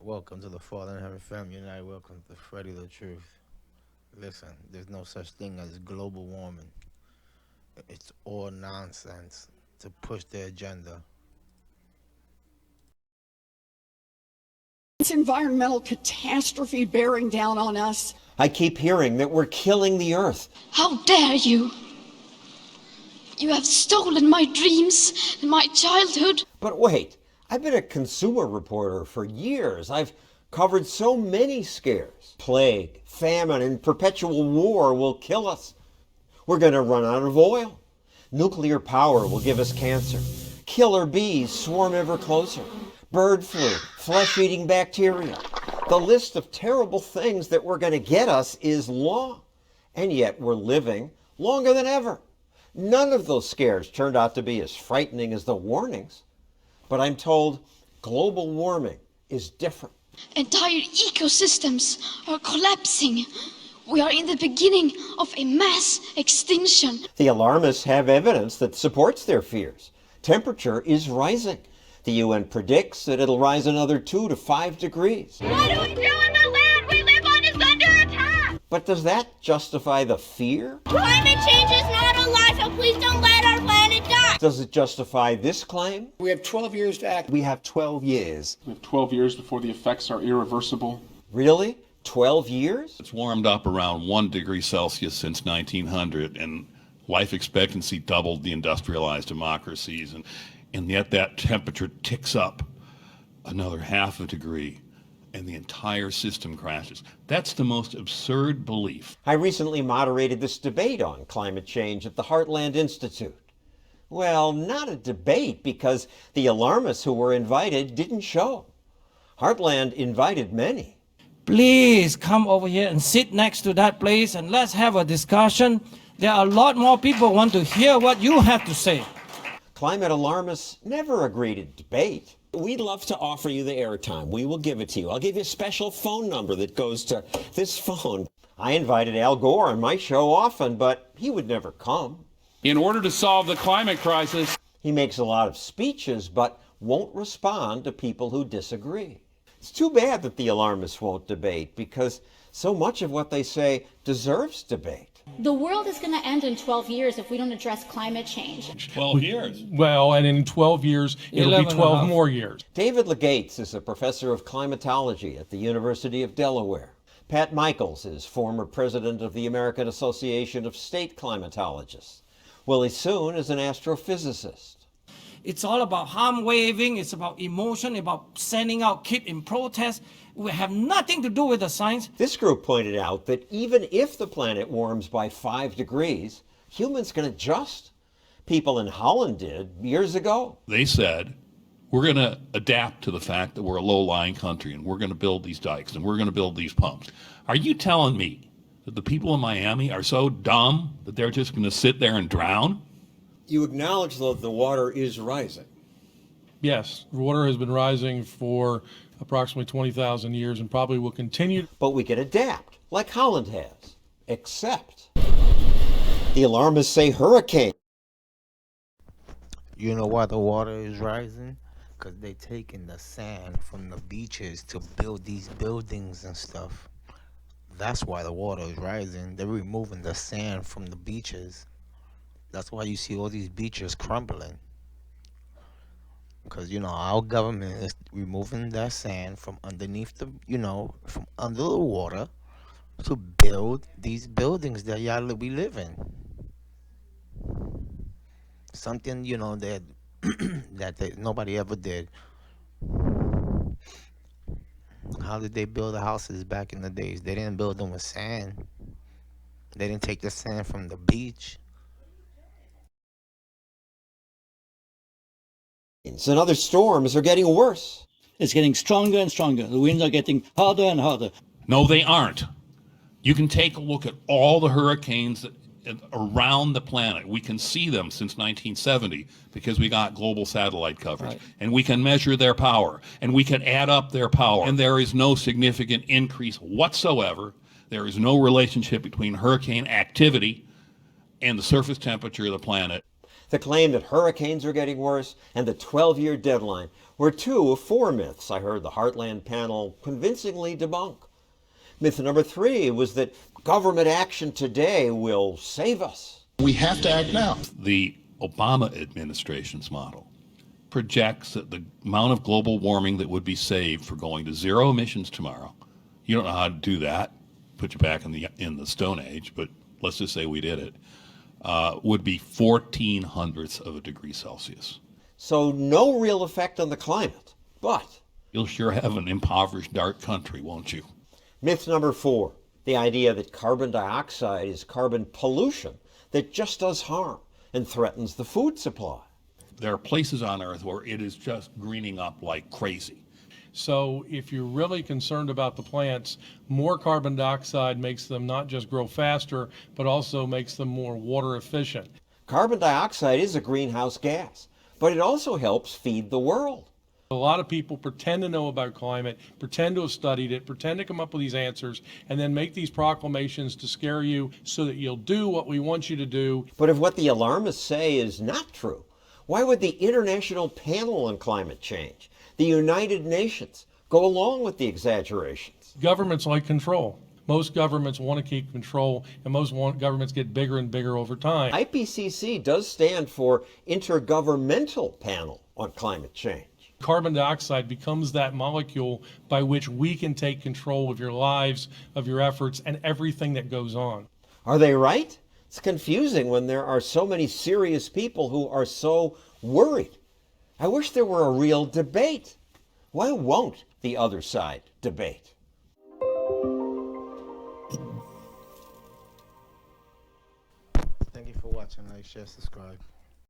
Welcome to the Father in Heaven family United. Welcome to Freddie the Truth. Listen, there's no such thing as global warming. It's all nonsense to push their agenda. It's environmental catastrophe bearing down on us. I keep hearing that we're killing the earth. How dare you! You have stolen my dreams and my childhood. But wait, I've been a consumer reporter for years. I've covered so many scares. Plague, famine, and perpetual war will kill us. We're going to run out of oil. Nuclear power will give us cancer. Killer bees swarm ever closer. Bird flu, flesh-eating bacteria. The list of terrible things that were going to get us is long. And yet we're living longer than ever. None of those scares turned out to be as frightening as the warnings. But I'm told global warming is different. Entire ecosystems are collapsing. We are in the beginning of a mass extinction. The alarmists have evidence that supports their fears. Temperature is rising. The UN predicts that it'll rise another 2 to 5 degrees. What do we do when the land we live on is under attack? But does that justify the fear? Climate change is not a lie, so please don't let our planet die. Does it justify this claim? We have 12 years to act. We have 12 years. We have 12 years before the effects are irreversible. Really? 12 years? It's warmed up around 1 degree Celsius since 1900, and life expectancy doubled the industrialized democracies, and yet that temperature ticks up another half a degree, and the entire system crashes. That's the most absurd belief. I recently moderated this debate on climate change at the Heartland Institute. Well, not a debate, because the alarmists who were invited didn't show. Heartland invited many. Please come over here and sit next to that place and let's have a discussion. There are a lot more people who want to hear what you have to say. Climate alarmists never agree to debate. We'd love to offer you the airtime. We will give it to you. I'll give you a special phone number that goes to this phone. I invited Al Gore on my show often, but he would never come. In order to solve the climate crisis, He makes a lot of speeches, but won't respond to people who disagree. It's too bad that the alarmists won't debate, because so much of what they say deserves debate. The world is going to end in 12 years if we don't address climate change. 12 years. Well, and in 12 years, it'll be 11 and a 12 half. more years. David Legates is a professor of climatology at the University of Delaware. Pat Michaels is former president of the American Association of State Climatologists. Willie Soon is an astrophysicist. It's all about arm waving, it's about emotion, about sending out kids in protest. We have nothing to do with the science. This group pointed out that even if the planet warms by 5 degrees, humans can adjust. People in Holland did years ago. They said, we're going to adapt to the fact that we're a low-lying country, and we're going to build these dikes, and we're going to build these pumps. Are you telling me that the people in Miami are so dumb that they're just going to sit there and drown? You acknowledge, though, the water is rising. Yes, water has been rising for approximately 20,000 years and probably will continue. But we can adapt, like Holland has. Except, the alarmists say hurricane. You know why the water is rising? Because they're taking the sand from the beaches to build these buildings and stuff. That's why the water is rising. They're removing the sand from the beaches. That's why you see all these beaches crumbling. Because, our government is removing that sand from underneath from under the water to build these buildings that we live in. Something, that nobody ever did. How did they build the houses back in the days? They didn't build them with sand. They didn't take the sand from the beach. And other storms are getting worse. It's getting stronger and stronger. The winds are getting harder and harder. No, they aren't. You can take a look at all the hurricanes around the planet. We can see them since 1970 because we got global satellite coverage. Right. And we can measure their power, and we can add up their power. And there is no significant increase whatsoever. There is no relationship between hurricane activity and the surface temperature of the planet. The claim that hurricanes are getting worse and the 12-year deadline. were two of four myths I heard the Heartland panel convincingly debunk. Myth number 3 was that government action today will save us. We have to act now. The Obama administration's model projects that the amount of global warming that would be saved for going to zero emissions tomorrow, you don't know how to do that, put you back in the Stone Age, but let's just say we did it, would be 14/100ths of a degree Celsius. So no real effect on the climate, but You'll sure have an impoverished dark country, won't you? myth number 4, the idea that carbon dioxide is carbon pollution that just does harm and threatens the food supply. There are places on Earth where it is just greening up like crazy. So if you're really concerned about the plants, more carbon dioxide makes them not just grow faster, but also makes them more water efficient. Carbon dioxide is a greenhouse gas, but it also helps feed the world. A lot of people pretend to know about climate, pretend to have studied it, pretend to come up with these answers, and then make these proclamations to scare you so that you'll do what we want you to do. But if what the alarmists say is not true, why would the International Panel on Climate Change, the United Nations, go along with the exaggerations? Governments like control. Most governments want to keep control, and most governments get bigger and bigger over time. IPCC does stand for Intergovernmental Panel on Climate Change. Carbon dioxide becomes that molecule by which we can take control of your lives, of your efforts, and everything that goes on. Are they right? It's confusing when there are so many serious people who are so worried. I wish there were a real debate. Why won't the other side debate? Thank you for watching. Like, share, subscribe.